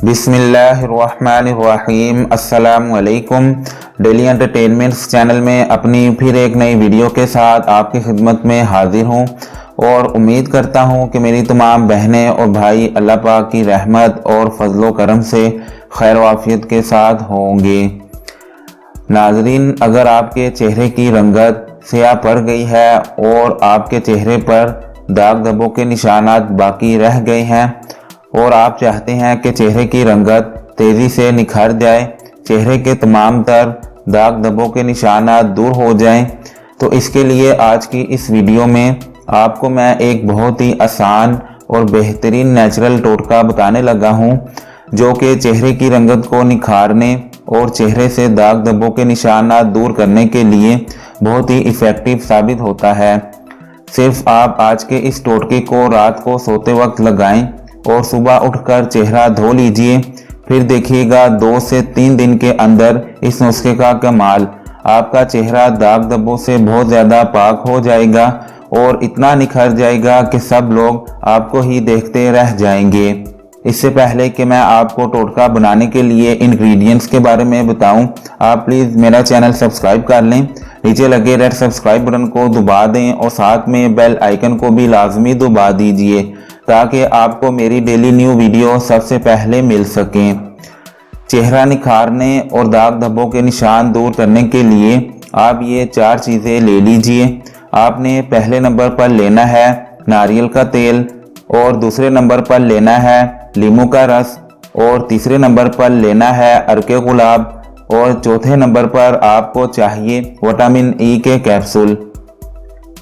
बिस्मिल्लाहिर्रहमानिर्रहीम। अस्सलामुअलैकुम। Daily entertainments channel में अपनी फिर एक नई वीडियो के साथ आपकी खिदमत में हाजिर हूँ और उम्मीद करता हूँ कि मेरी तमाम बहनें और भाई अल्लाह पाक की रहमत और फजलो करम से खैर वाफियत के साथ होंगे। नाजरीन, अगर आपके चेहरे की रंगत स्याह पड़ गई है और आपके चेहरे पर दाग धब्बों के निशानात बाकी रह गए हैं और आप चाहते हैं कि चेहरे की रंगत तेज़ी से निखर जाए, चेहरे के तमाम तर दाग धब्बों के निशानात दूर हो जाएं, तो इसके लिए आज की इस वीडियो में आपको मैं एक बहुत ही आसान और बेहतरीन नेचुरल टोटका बताने लगा हूं, जो कि चेहरे की रंगत को निखारने और चेहरे से दाग धब्बों के निशानात दूर करने के लिए बहुत ही इफ़ेक्टिव साबित होता है। सिर्फ आप आज के इस टोटके को रात को सोते वक्त लगाएं और सुबह उठकर चेहरा धो लीजिए। फिर देखिएगा 2 से 3 दिन के अंदर इस नुस्खे का कमाल। आपका चेहरा दाग धब्बों से बहुत ज़्यादा पाक हो जाएगा और इतना निखर जाएगा कि सब लोग आपको ही देखते रह जाएंगे। इससे पहले कि मैं आपको टोटका बनाने के लिए इंग्रेडिएंट्स के बारे में बताऊं, आप प्लीज़ मेरा चैनल सब्सक्राइब कर लें। नीचे लगे रेड सब्सक्राइब बटन को दबा दें और साथ में बेल आइकन को भी लाजमी दबा दीजिए ताकि आपको मेरी डेली न्यू वीडियो सबसे पहले मिल सकें। चेहरा निखारने और दाग धब्बों के निशान दूर करने के लिए आप ये 4 चीज़ें ले लीजिए। आपने पहले नंबर पर लेना है नारियल का तेल, और दूसरे नंबर पर लेना है लीमू का रस, और तीसरे नंबर पर लेना है अर्के गुलाब, और चौथे नंबर पर आपको चाहिए विटामिन ई के कैप्सूल।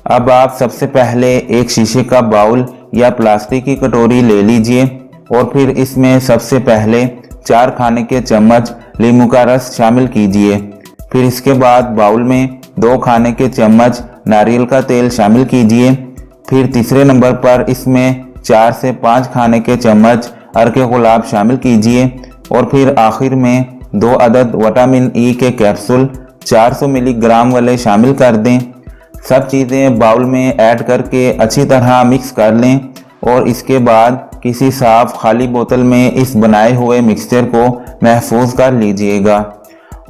अब आप सबसे पहले एक शीशे का बाउल या प्लास्टिक की कटोरी ले लीजिए और फिर इसमें सबसे पहले 4 खाने के चम्मच लीमू का रस शामिल कीजिए। फिर इसके बाद बाउल में 2 खाने के चम्मच नारियल का तेल शामिल कीजिए। फिर तीसरे नंबर पर इसमें 4 से 5 खाने के चम्मच अर्के गुलाब शामिल कीजिए और फिर आखिर में 2 अदद विटामिन ई के कैप्सूल 400 मिलीग्राम वाले शामिल कर दें। सब चीज़ें बाउल में ऐड करके अच्छी तरह मिक्स कर लें और इसके बाद किसी साफ खाली बोतल में इस बनाए हुए मिक्सचर को महफूज कर लीजिएगा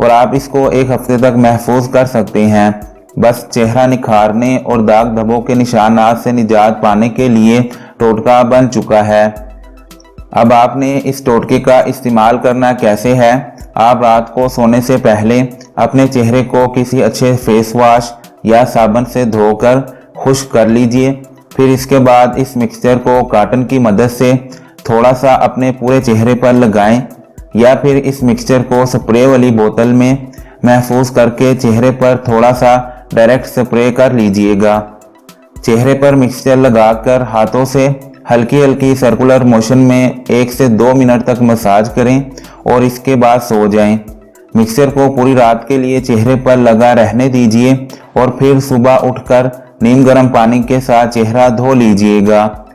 और आप इसको 1 हफ्ते तक महफूज कर सकते हैं। बस चेहरा निखारने और दाग धब्बों के निशानात से निजात पाने के लिए टोटका बन चुका है। अब आपने इस टोटके का इस्तेमाल करना कैसे है। आप रात को सोने से पहले अपने चेहरे को किसी अच्छे फेस वॉश या साबुन से धोकर खुश्क कर लीजिए। फिर इसके बाद इस मिक्सचर को कॉटन की मदद से थोड़ा सा अपने पूरे चेहरे पर लगाएं या फिर इस मिक्सचर को स्प्रे वाली बोतल में महफूज करके चेहरे पर थोड़ा सा डायरेक्ट स्प्रे कर लीजिएगा। चेहरे पर मिक्सचर लगाकर हाथों से हल्की हल्की सर्कुलर मोशन में 1 से 2 मिनट तक मसाज करें और इसके बाद सो जाएं। मिक्सचर को पूरी रात के लिए चेहरे पर लगा रहने दीजिए और फिर सुबह उठकर नीम गर्म पानी के साथ चेहरा धो लीजिएगा।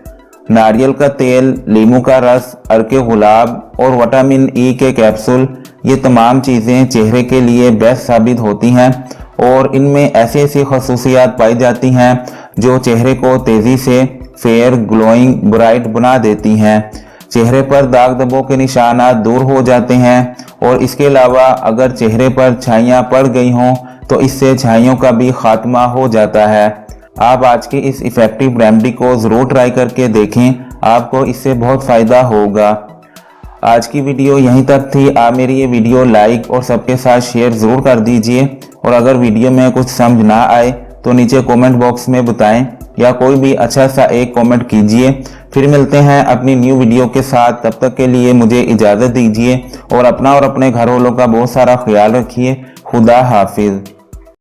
नारियल का तेल, लीमू का रस, अर्के गुलाब और विटामिन ई के कैप्सूल, ये तमाम चीज़ें चेहरे के लिए बेस्ट साबित होती हैं और इनमें ऐसी ऐसी खसूसियात पाई जाती हैं जो चेहरे को तेज़ी से फेयर, ग्लोइंग, ब्राइट बना देती हैं। चेहरे पर दाग धब्बों के निशानात दूर हो जाते हैं और इसके अलावा अगर चेहरे पर छाइयाँ पड़ गई हों तो इससे छाइयों का भी खात्मा हो जाता है। आप आज की इस इफ़ेक्टिव रेमेडी को ज़रूर ट्राई करके देखें, आपको इससे बहुत फ़ायदा होगा। आज की वीडियो यहीं तक थी। आप मेरी ये वीडियो लाइक और सबके साथ शेयर ज़रूर कर दीजिए और अगर वीडियो में कुछ समझ ना आए तो नीचे कमेंट बॉक्स में बताएं या कोई भी अच्छा सा एक कमेंट कीजिए। फिर मिलते हैं अपनी न्यू वीडियो के साथ। तब तक के लिए मुझे इजाज़त दीजिए और अपना और अपने घर वालों का बहुत सारा ख्याल रखिए। खुदा हाफिज़।